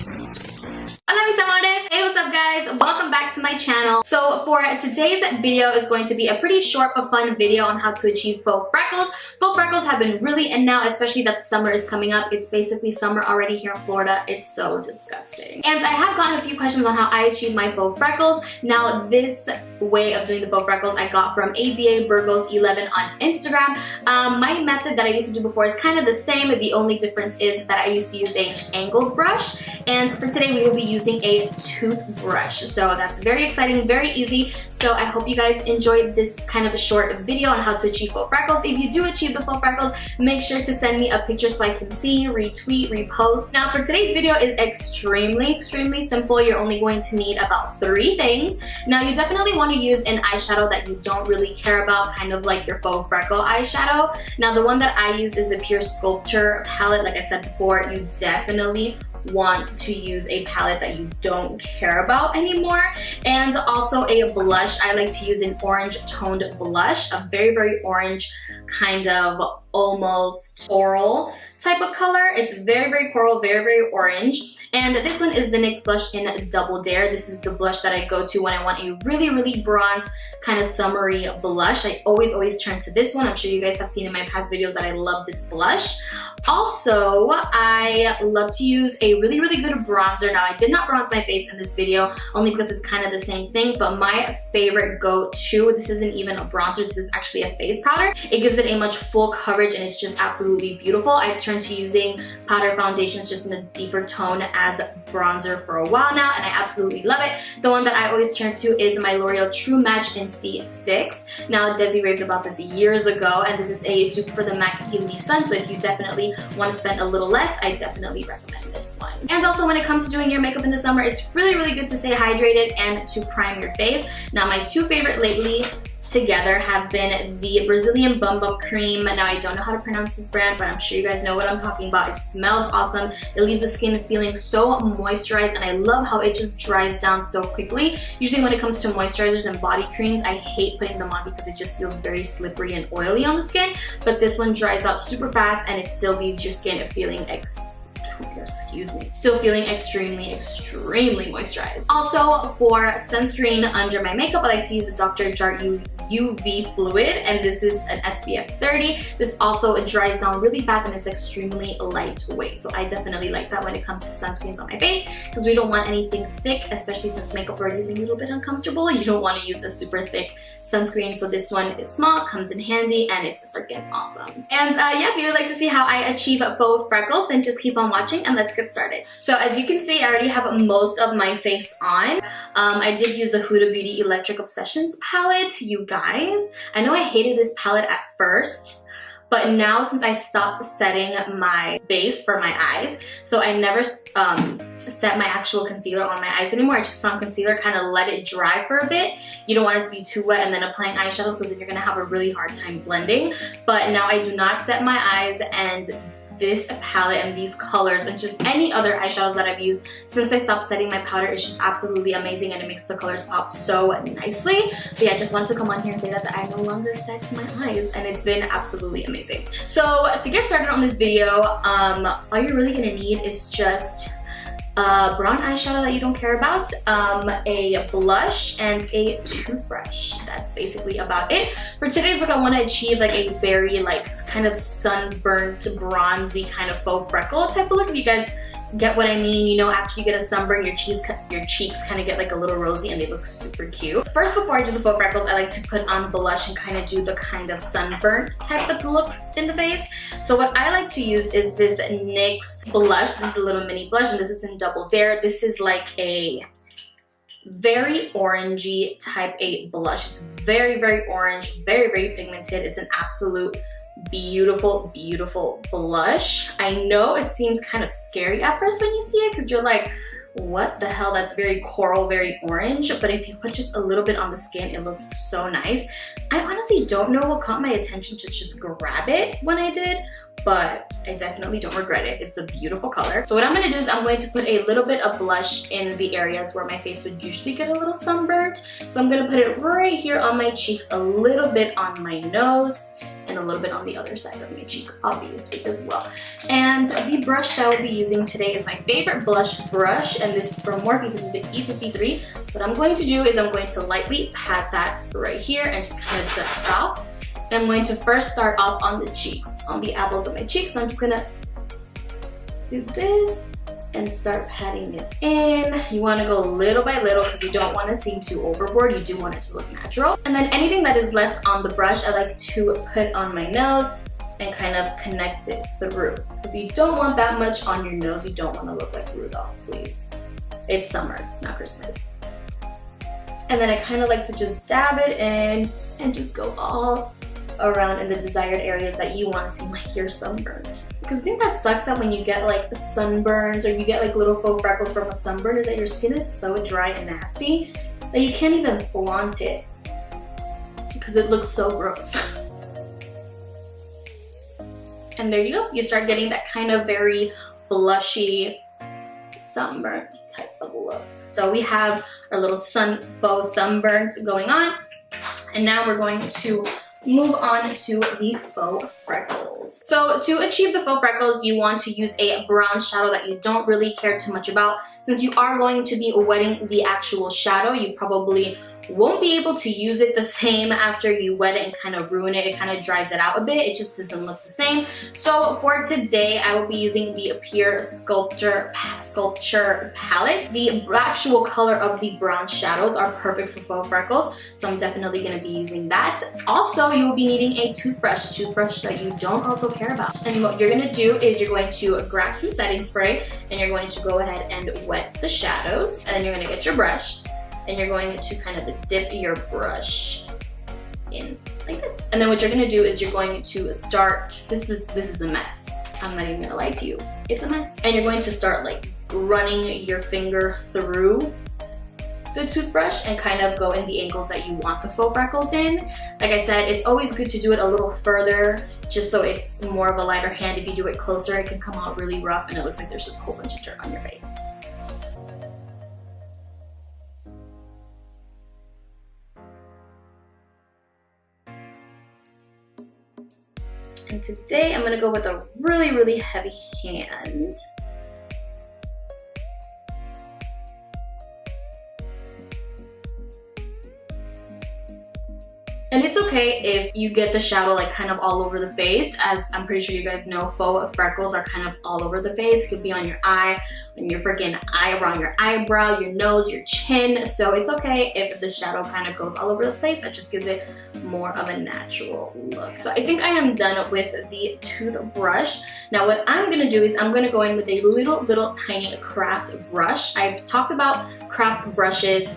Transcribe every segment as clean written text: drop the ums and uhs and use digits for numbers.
Hola mis amores! Hey, what's up guys? Welcome back to my channel. So for today's video is going to be a pretty short but fun video on how to achieve faux freckles. Faux freckles have been really in now, especially that the summer is coming up. It's basically summer already here in Florida. It's so disgusting. And I have gotten a few questions on how I achieve my faux freckles. Now this way of doing the faux freckles I got from ADA Burgos 11 on Instagram. My method that I used to do before is kind of the same. The only difference is that I used to use an angled brush, and for today we will be using a toothbrush. So that's very exciting, very easy. So I hope you guys enjoyed this kind of a short video on how to achieve faux freckles. If you do achieve the faux freckles, make sure to send me a picture so I can see, retweet, repost. Now for today's video is extremely simple. You're only going to need about 3 things. Now you definitely want to use an eyeshadow that you don't really care about, kind of like your faux freckle eyeshadow. Now the one that I use is the Pure Sculpture palette. Like I said before, you definitely want to use a palette that you don't care about anymore. And also a blush. I like to use an orange toned blush, a very orange, kind of almost coral type of color. It's very coral, very orange. And this one is the NYX blush in Double Dare. This is the blush that I go to when I want a really bronze, kind of summery blush. I always turn to this one. I'm sure you guys have seen in my past videos that I love this blush. Also, I love to use a really good bronzer. Now, I did not bronze my face in this video, only because it's kind of the same thing, but my favorite go-to, this isn't even a bronzer, this is actually a face powder. It gives it a much full coverage and it's just absolutely beautiful. I've turned to using powder foundations just in a deeper tone as bronzer for a while now, and I absolutely love it. The one that I always turn to is my L'Oreal True Match in C6. Now, Desi raved about this years ago, and this is a dupe for the MAC Healy Sun, so if you definitely want to spend a little less, I definitely recommend this one. And also when it comes to doing your makeup in the summer, it's really good to stay hydrated and to prime your face. Now my 2 favorite lately together have been the Brazilian Bum Bum Cream. Now I don't know how to pronounce this brand, but I'm sure you guys know what I'm talking about. It smells awesome. It leaves the skin feeling so moisturized, and I love how it just dries down so quickly. Usually when it comes to moisturizers and body creams, I hate putting them on because it just feels very slippery and oily on the skin, but this one dries out super fast and it still leaves your skin feeling still feeling extremely moisturized. Also, for sunscreen under my makeup, I like to use the Dr. Jart UV Fluid, and this is an SPF 30. This also dries down really fast and it's extremely lightweight. So I definitely like that when it comes to sunscreens on my face, because we don't want anything thick, especially since makeup already is a little bit uncomfortable. You don't want to use a super thick sunscreen. So this one is small, comes in handy, and it's freaking awesome. And yeah, if you would like to see how I achieve faux freckles, then just keep on watching and let's get started. So as you can see, I already have most of my face on. I did use the Huda Beauty Electric Obsessions palette. You guys, I know I hated this palette at first, but now since I stopped setting my base for my eyes, so I never set my actual concealer on my eyes anymore. I just put on concealer, kind of let it dry for a bit. You don't want it to be too wet and then applying eyeshadows, because then you're gonna have a really hard time blending. But now I do not set my eyes, and this palette and these colors and just any other eyeshadows that I've used since I stopped setting my powder is just absolutely amazing, and it makes the colors pop so nicely. But yeah, I just wanted to come on here and say that I no longer set my eyes, and it's been absolutely amazing. So to get started on this video, all you're really gonna need is just a brown eyeshadow that you don't care about, a blush, and a toothbrush. That's basically about it. For today's look, I want to achieve like a very kind of sunburnt, bronzy kind of faux freckle type of look. If you guys get what I mean, you know, after you get a sunburn, your cheeks kind of get like a little rosy and they look super cute. First, before I do the faux freckles, I like to put on blush and kind of do the kind of sunburnt type of look in the face. So what I like to use is this NYX blush. This is the little mini blush, and this is in Double Dare. This is like a very orangey type A blush. It's very orange, very pigmented. It's an absolute beautiful blush. I know it seems kind of scary at first when you see it, because you're like, what the hell, that's very coral, very orange. But if you put just a little bit on the skin, it looks so nice. I honestly don't know what caught my attention to just grab it when I did, but I definitely don't regret it. It's a beautiful color. So what I'm gonna do is I'm going to put a little bit of blush in the areas where my face would usually get a little sunburnt. So I'm gonna put it right here on my cheeks, a little bit on my nose, and a little bit on the other side of my cheek, obviously, as well. And the brush that I will be using today is my favorite blush brush, and this is from Morphe. This is the E53. So what I'm going to do is I'm going to lightly pat that right here and just kind of dust off. And I'm going to first start off on the cheeks, on the apples of my cheeks. So I'm just gonna do this and start patting it in. You want to go little by little because you don't want to seem too overboard. You do want it to look natural. And then anything that is left on the brush, I like to put on my nose and kind of connect it through. Because you don't want that much on your nose. You don't want to look like Rudolph, please. It's summer, it's not Christmas. And then I kind of like to just dab it in and just go all around in the desired areas that you want to seem like you're sunburned. Because I think that sucks that when you get like sunburns or you get like little faux freckles from a sunburn is that your skin is so dry and nasty that you can't even flaunt it because it looks so gross. And there you go. You start getting that kind of very blushy sunburn type of look. So we have our little faux sunburns going on. And now we're going to move on to the faux freckles. So to achieve the faux freckles, you want to use a brown shadow that you don't really care too much about. Since you are going to be wetting the actual shadow, you probably won't be able to use it the same after you wet it and kind of ruin it. It kind of dries it out a bit. It just doesn't look the same. So for today, I will be using the Pure Sculpture palette. The actual color of the brown shadows are perfect for faux freckles, so I'm definitely going to be using that. Also, you will be needing a toothbrush that you don't also care about. And what you're going to do is you're going to grab some setting spray and you're going to go ahead and wet the shadows. And then you're going to get your brush and you're going to kind of dip your brush in like this. And then what you're gonna do is you're going to start, this is a mess. I'm not even gonna lie to you, it's a mess. And you're going to start like running your finger through the toothbrush and kind of go in the angles that you want the faux freckles in. Like I said, it's always good to do it a little further just so it's more of a lighter hand. If you do it closer, it can come out really rough and it looks like there's just a whole bunch of dirt on your face. And today I'm gonna go with a really, really heavy hand. And it's okay if you get the shadow like kind of all over the face, as I'm pretty sure you guys know faux freckles are kind of all over the face. It could be on your eye, on your freaking eyebrow, your eyebrow, your nose, your chin. So it's okay if the shadow kind of goes all over the place. That just gives it more of a natural look. So I think I am done with the toothbrush. Now what I'm gonna do is I'm gonna go in with a little tiny craft brush. I've talked about craft brushes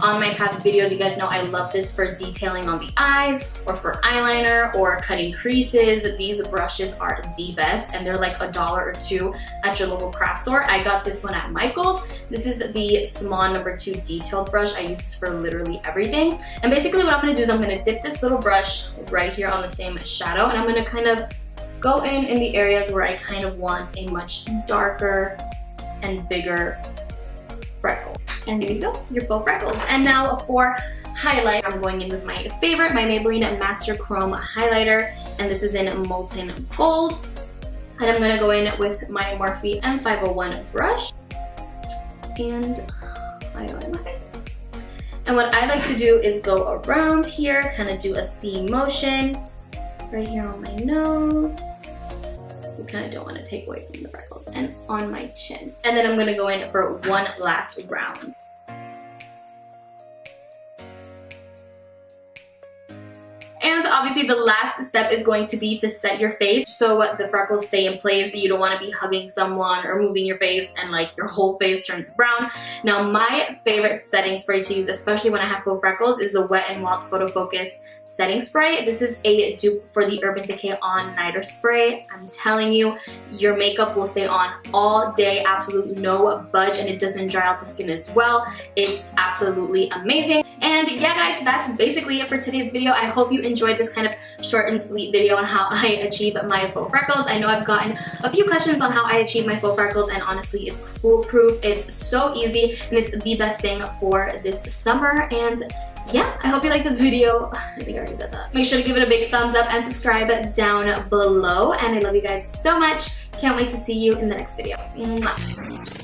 on my past videos. You guys know I love this for detailing on the eyes or for eyeliner or cutting creases. These brushes are the best and they're like $1 or $2 at your local craft store. I got this one at Michael's. This is the Small No. 2 detailed brush. I use this for literally everything. And basically what I'm gonna do is I'm gonna dip this little brush right here on the same shadow and I'm gonna kind of go in the areas where I kind of want a much darker and bigger freckle. And there you go, your faux freckles. And now for highlight, I'm going in with my favorite, my Maybelline Master Chrome highlighter, and this is in Molten Gold. And I'm gonna go in with my Morphe M501 brush and highlight my face. And what I like to do is go around here, kind of do a C motion right here on my nose. We kind of don't want to take away from the freckles, and on my chin. And then I'm going to go in for one last round. And obviously the last step is going to be to set your face so the freckles stay in place, so you don't want to be hugging someone or moving your face and like your whole face turns brown. Now my favorite setting spray to use, especially when I have faux freckles, is the Wet n Wild Photo Focus setting spray. This is a dupe for the Urban Decay On Nighter Spray. I'm telling you, your makeup will stay on all day, absolutely no budge, and it doesn't dry out the skin as well. It's absolutely amazing. And yeah guys, that's basically it for today's video. I hope you enjoyed this kind of short and sweet video on how I achieve my faux freckles. I know I've gotten a few questions on how I achieve my faux freckles, and honestly it's foolproof. It's so easy and it's the best thing for this summer. And yeah, I hope you like this video. I think I already said that. Make sure to give it a big thumbs up and subscribe down below. And I love you guys so much. Can't wait to see you in the next video. Mwah.